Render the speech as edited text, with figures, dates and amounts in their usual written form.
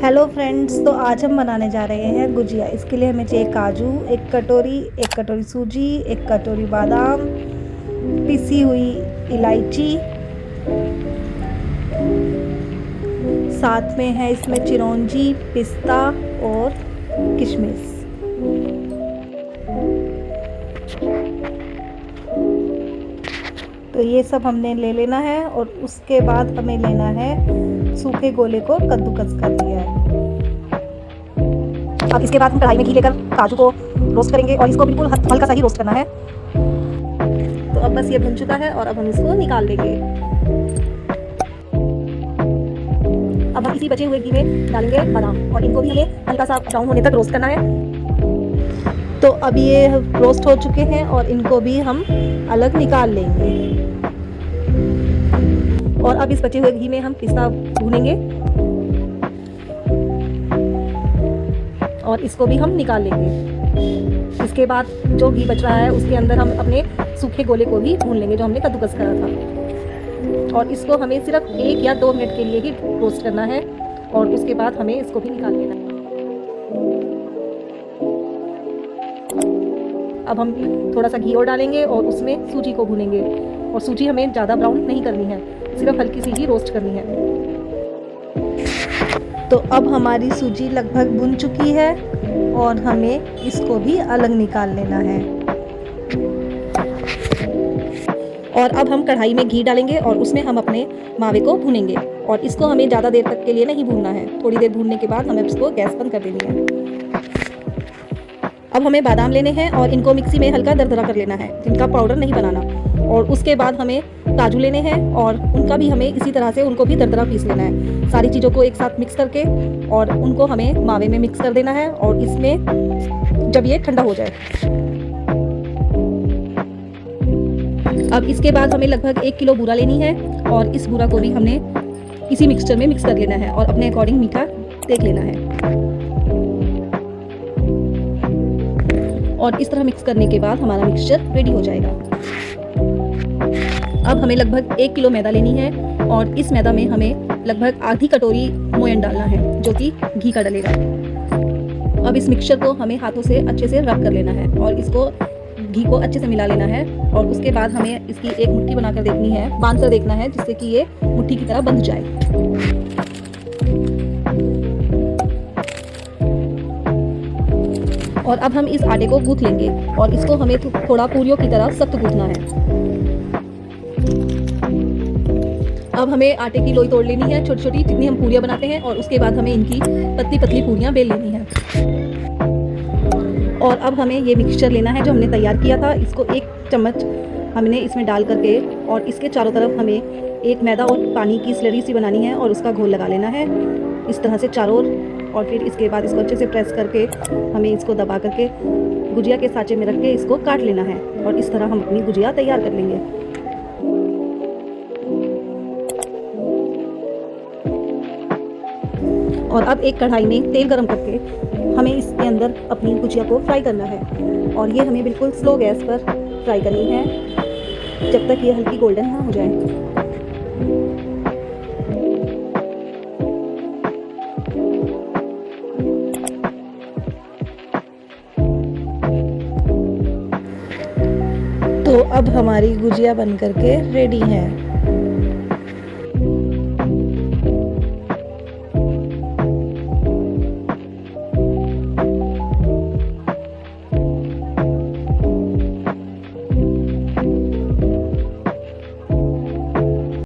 Hello friends, तो आज हम बनाने जा रहे हैं गुजिया। इसके लिए हमें चाहिए काजू एक कटोरी सूजी, एक कटोरी बादाम, पिसी हुई इलायची, साथ में है इसमें चिरौंजी, पिस्ता और किशमिश। तो ये सब हमने ले लेना है और उसके बाद हमें लेना है सूखे गोले को कद्दूकस कर लिया है। अब इसके बाद हम कढ़ाई में घी लेकर काजू को रोस्ट करेंगे और इसको बिल्कुल हल्का सा ही रोस्ट करना है। तो अब बस ये भुन चुका है और अब हम इसको निकाल लेंगे। अब हम इसी बचे हुए घी में डालेंगे बादाम और इनको भी हमें हल्का सा ब्राउन होने तक रोस्ट करना है। तो अब ये रोस्ट हो चुके हैं और इनको भी हम अलग निकाल लेंगे। और अब इस बचे हुए घी में हम पिस्ता भूनेंगे और इसको भी हम निकाल लेंगे। इसके बाद जो घी बच रहा है उसके अंदर हम अपने सूखे गोले को भी भून लेंगे जो हमने कद्दूकस करा था। और इसको हमें सिर्फ 1 या 2 मिनट के लिए ही रोस्ट करना है और उसके बाद हमें इसको भी निकाल लेना है। अब हम थोड़ा सा घी और डालेंगे और उसमें सूजी को भूनेंगे। और सूजी हमें ज़्यादा ब्राउन नहीं करनी है, सिर्फ हल्की सी ही रोस्ट करनी है। तो अब हमारी सूजी लगभग भुन चुकी है और हमें इसको भी अलग निकाल लेना है। और अब हम कढ़ाई में घी डालेंगे और उसमें हम अपने मावे को भूनेंगे। और इसको हमें ज़्यादा देर तक के लिए नहीं भूनना है, थोड़ी देर भूनने के बाद हमें इसको गैस बंद कर देनी है। अब हमें बादाम लेने हैं और इनको मिक्सी में हल्का दरदरा कर लेना है, जिनका पाउडर नहीं बनाना। और उसके बाद हमें काजू लेने हैं और उनका भी हमें इसी तरह से उनको भी दरदरा पीस लेना है। सारी चीज़ों को एक साथ मिक्स करके और उनको हमें मावे में मिक्स कर देना है। और इसमें जब ये ठंडा हो जाए, अब इसके बाद हमें लगभग 1 किलो बूरा लेनी है और इस बूरा को भी हमने इसी मिक्सचर में मिक्स कर लेना है और अपने अकॉर्डिंग मीठा देख लेना है। और इस तरह मिक्स करने के बाद हमारा मिक्सचर रेडी हो जाएगा। अब हमें लगभग 1 किलो मैदा लेनी है और इस मैदा में हमें लगभग आधी कटोरी मोयन डालना है, जो कि घी का डलेगा। अब इस मिक्सचर को हमें हाथों से अच्छे से रब कर लेना है और इसको घी को अच्छे से मिला लेना है। और उसके बाद हमें इसकी एक मुट्ठी बनाकर देखनी है, बांध कर देखना है, जिससे कि ये मुट्ठी की तरह बंध जाए। और अब हम इस आटे को गूंथ लेंगे और इसको हमें थोड़ा पूरियों की तरह सख्त गूंथना है। अब हमें आटे की लोई तोड़ लेनी है, छोटी छोटी, जितनी हम पूरियां बनाते हैं। और उसके बाद हमें इनकी पतली पतली पूरियां बेल लेनी है। और अब हमें ये मिक्सचर लेना है जो हमने तैयार किया था। इसको 1 चम्मच हमने इसमें डाल करके और इसके चारों तरफ हमें एक मैदा और पानी की स्लरी सी बनानी है और उसका घोल लगा लेना है इस तरह से चारों ओर। और फिर इसके बाद इसको अच्छे से प्रेस करके हमें इसको दबा करके गुजिया के साँचे में रख के इसको काट लेना है। और इस तरह हम अपनी गुजिया तैयार कर लेंगे। और अब एक कढ़ाई में तेल गरम करके हमें इसके अंदर अपनी गुजिया को फ्राई करना है। और ये हमें बिल्कुल स्लो गैस पर फ्राई करनी है जब तक ये हल्की गोल्डन ना हो जाए। तो अब हमारी गुजिया बन करके रेडी है।